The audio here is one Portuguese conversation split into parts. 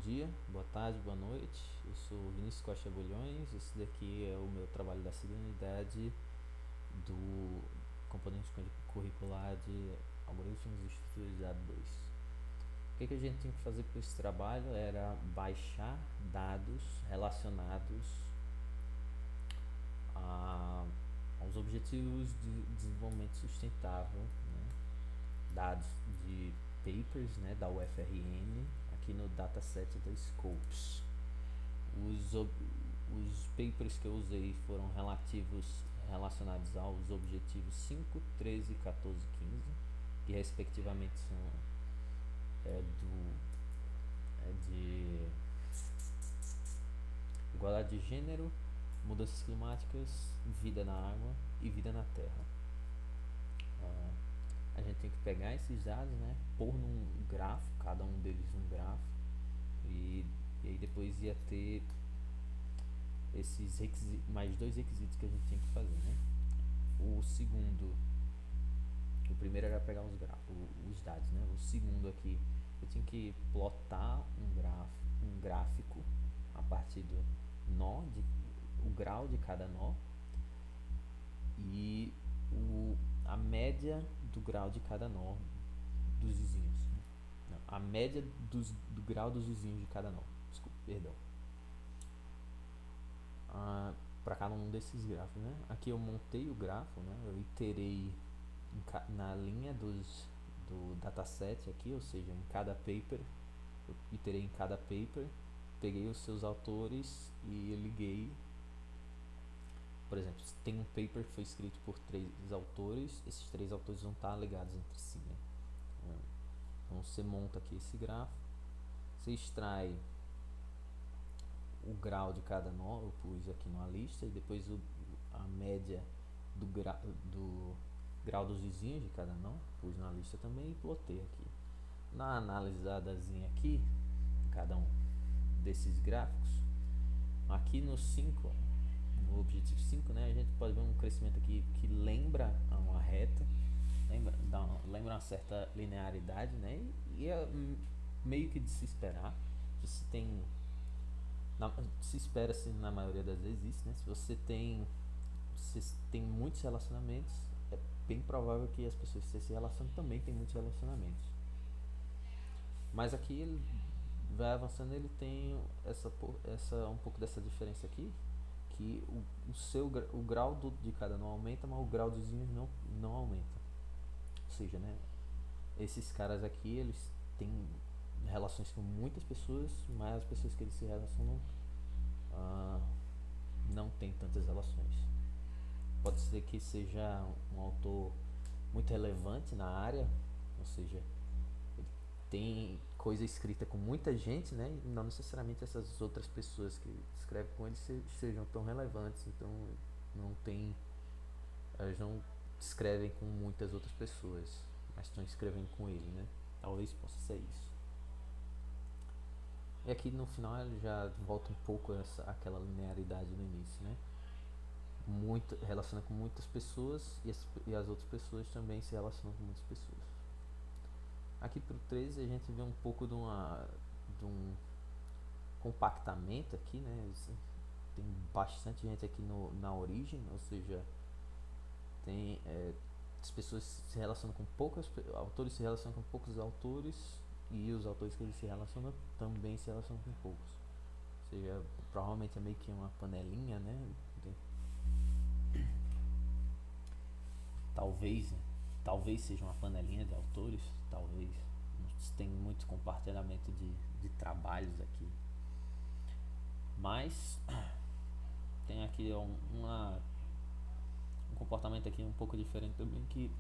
dia, boa tarde, boa noite. Eu sou Vinícius Costa Bulhões. Esse daqui é o meu trabalho da segunda unidade do componente curricular de algoritmos e estruturas de dados 2. O que a gente tinha que fazer com esse trabalho era baixar dados relacionados aos objetivos de desenvolvimento sustentável, né? Dados de papers, né, da UFRN, aqui no dataset da Scopus. Os papers que eu usei foram relacionados aos objetivos 5, 13, 14 e 15, que respectivamente são de igualdade de gênero, mudanças climáticas, vida na água e vida na terra. A gente tem que pegar esses dados, né, pôr num grafo, cada um deles num grafo, e aí depois ia ter esses mais dois requisitos que a gente tinha que fazer, né? O primeiro era pegar os dados, né? O segundo aqui, eu tinha que plotar um gráfico a partir do o grau de cada nó e a média do grau de cada nó dos vizinhos. Não, a média do grau dos vizinhos de cada nó. Desculpa, perdão. Para cada um desses gráficos, né? Aqui eu montei o grafo, né? Eu iterei na linha do dataset aqui, ou seja, em cada paper, eu iterei em cada paper, peguei os seus autores e liguei. Por exemplo, se tem um paper que foi escrito por 3 autores, esses 3 autores vão estar ligados entre si, né? Então você monta aqui esse grafo, você extrai o grau de cada nó, eu pus aqui numa lista, e depois a média do grau dos vizinhos de cada nó, pus na lista também e plotei aqui. Na analisadazinha aqui, cada um desses gráficos, aqui no 5, no objetivo 5, né, a gente pode ver um crescimento aqui que lembra uma reta, lembra uma certa linearidade, né, e é meio que de se esperar. Se tem se espera-se na maioria das vezes isso, né? Se você tem muitos relacionamentos, é bem provável que as pessoas que se relacionam também tem muitos relacionamentos. Mas aqui ele vai avançando, ele tem um pouco dessa diferença aqui, que o grau de cada não aumenta, mas o grau dos vizinhos não aumenta. Ou seja, né? Esses caras aqui, eles têm relações com muitas pessoas, mas as pessoas que eles se relacionam não tem tantas relações. Pode ser que seja um autor muito relevante na área, ou seja, ele tem coisa escrita com muita gente, né? E não necessariamente essas outras pessoas que escrevem com ele sejam tão relevantes, então elas não escrevem com muitas outras pessoas, mas estão escrevendo com ele, né? Talvez possa ser isso. E aqui no final ele já volta um pouco aquela linearidade no início, né? Relaciona com muitas pessoas e as outras pessoas também se relacionam com muitas pessoas. Aqui pro 13 a gente vê um pouco de um compactamento aqui, né? Tem bastante gente aqui na origem, ou seja, tem as pessoas se relacionam com poucos autores, se relacionam com poucos autores, e os autores que eles se relacionam também se relacionam com poucos. Ou seja, provavelmente é meio que uma panelinha, né? Talvez, né? Talvez seja uma panelinha de autores, talvez. Tem muito compartilhamento de trabalhos aqui. Mas tem aqui um comportamento aqui um pouco diferente também, que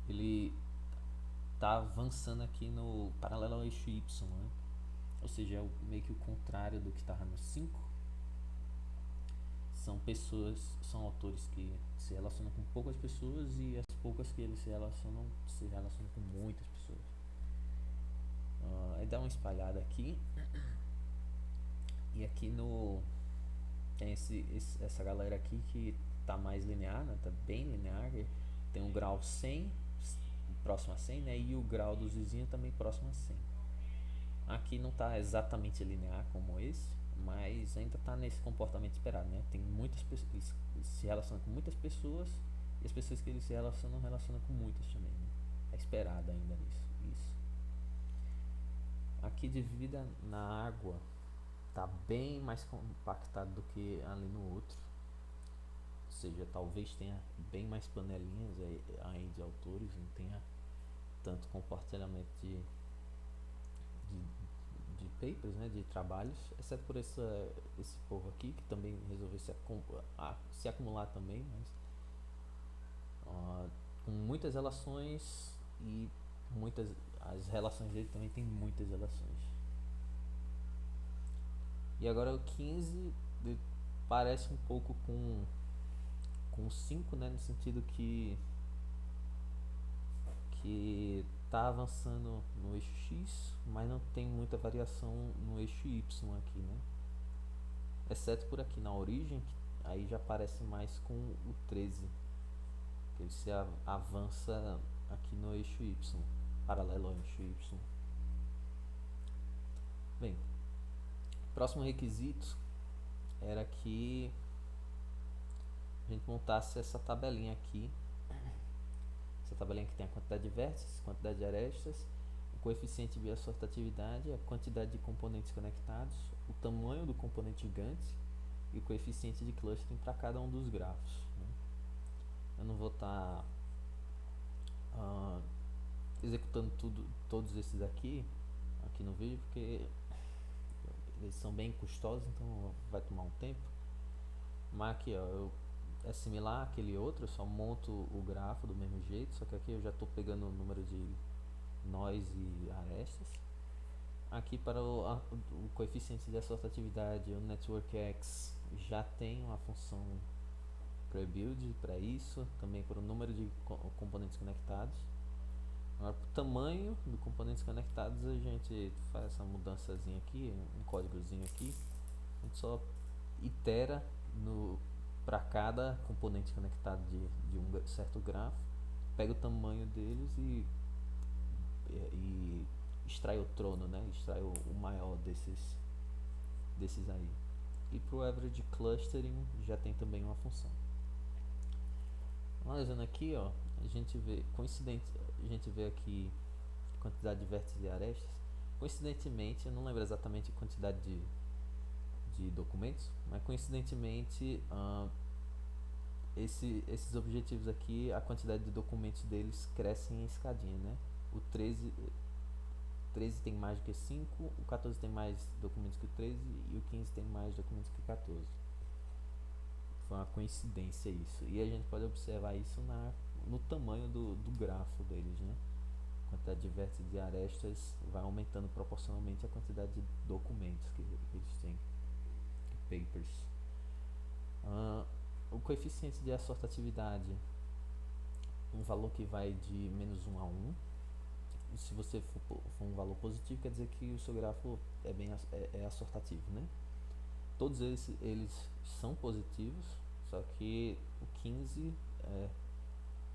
ele está avançando aqui no paralelo ao eixo Y, né? Ou seja, é meio que o contrário do que estava no 5. São autores que se relacionam com poucas pessoas, e as poucas que eles se relacionam com muitas pessoas. Aí dá uma espalhada aqui, e aqui tem essa galera aqui que tá mais linear, né? Tá bem linear. Tem um grau 100 próximo a 100, né? E o grau dos vizinhos também próximo a 100. Aqui não está exatamente linear como esse, mas ainda está nesse comportamento esperado, né? Tem muitas pessoas, ele se relaciona com muitas pessoas e as pessoas que ele se relacionam com muitas também, né? É esperado ainda isso. Aqui de vida na água está bem mais compactado do que ali no outro, ou seja, talvez tenha bem mais panelinhas aí de autores, não tenha tanto compartilhamento de papers, né, de trabalhos, exceto por esse povo aqui que também resolveu se acumular também, mas com muitas relações e as relações dele também tem muitas relações. E agora o 15 parece um pouco com o 5, né, no sentido que tá avançando no eixo X, mas não tem muita variação no eixo Y aqui, né? Exceto por aqui na origem, que aí já parece mais com o 13, que ele se avança aqui no eixo Y, paralelo ao eixo Y. Bem, próximo requisito era que a gente montasse essa tabelinha aqui. Essa tabelinha que tem a quantidade de vértices, quantidade de arestas, o coeficiente de assortatividade, a quantidade de componentes conectados, o tamanho do componente gigante e o coeficiente de clustering para cada um dos grafos, né? Eu não vou estar executando todos esses aqui no vídeo, porque eles são bem custosos, então vai tomar um tempo. Mas aqui, ó, é similar àquele outro, eu só monto o grafo do mesmo jeito, só que aqui eu já estou pegando o número de nós e arestas. Aqui para o coeficiente de assortatividade, o Network X já tem uma função pre-build para isso, também para o número de componentes conectados. Agora para o tamanho dos componentes conectados a gente faz essa mudançazinha aqui, um códigozinho aqui, a gente só itera para cada componente conectado de um certo grafo, pega o tamanho deles e extrai o trono, né? Extrai o maior desses aí. E para o average clustering já tem também uma função. Analisando aqui, ó, a gente vê aqui quantidade de vértices e arestas. Coincidentemente, eu não lembro exatamente a quantidade de documentos, mas coincidentemente esses objetivos aqui, a quantidade de documentos deles cresce em escadinha, né? O 13 tem mais do que 5, o 14 tem mais documentos que o 13 e o 15 tem mais documentos que o 14. Foi uma coincidência isso. E a gente pode observar isso no tamanho do grafo deles, né? A quantidade de vértices e arestas vai aumentando proporcionalmente a quantidade de documentos que eles têm, papers. O coeficiente de assortatividade, um valor que vai de -1 a 1. E se você for um valor positivo, quer dizer que o seu grafo é assortativo, né? Todos eles são positivos, só que o 15 é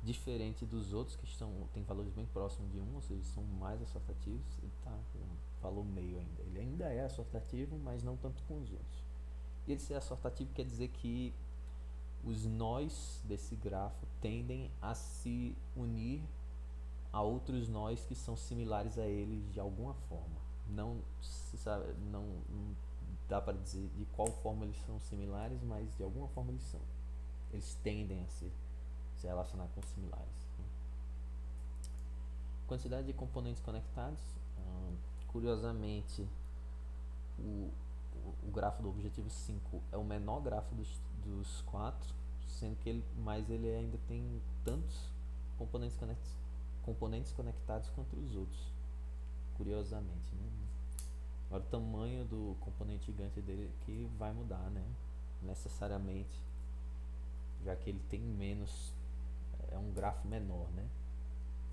diferente dos outros que tem valores bem próximos de 1, ou seja, são mais assortativos. Ele está com um valor meio ainda. Ele ainda é assortativo, mas não tanto com os outros. E ele ser assortativo quer dizer que os nós desse grafo tendem a se unir a outros nós que são similares a eles de alguma forma. Não se sabe, não dá para dizer de qual forma eles são similares, mas de alguma forma eles são. Eles tendem a se relacionar com similares. Quantidade de componentes conectados. Curiosamente, o grafo do objetivo 5 é o menor grafo dos 4, sendo que ele ainda tem tantos componentes conectados quanto os outros, curiosamente, né? Agora o tamanho do componente gigante dele que vai mudar, né? Necessariamente, já que ele tem menos, é um grafo menor, né?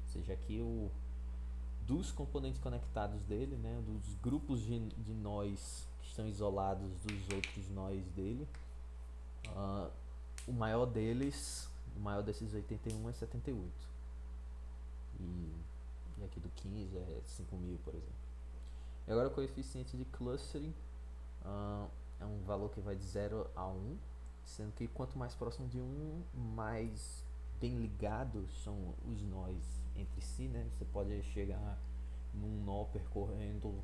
Ou seja, aqui dos componentes conectados dele, né? Dos grupos de nós que estão isolados dos outros nós dele, o maior desses 81 é 78. e, e aqui do 15 é 5.000, por exemplo. E agora o coeficiente de clustering é um valor que vai de 0 a 1, sendo que quanto mais próximo de 1, mais bem ligados são os nós entre si, né? Você pode chegar num nó percorrendo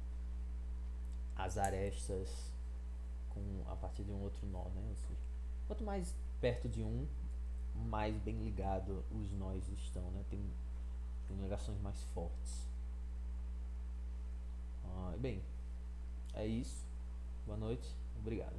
as arestas a partir de um outro nó, né? Ou seja, quanto mais perto de um, mais bem ligado os nós estão, né? Tem ligações mais fortes. Bem, é isso. Boa noite. Obrigado.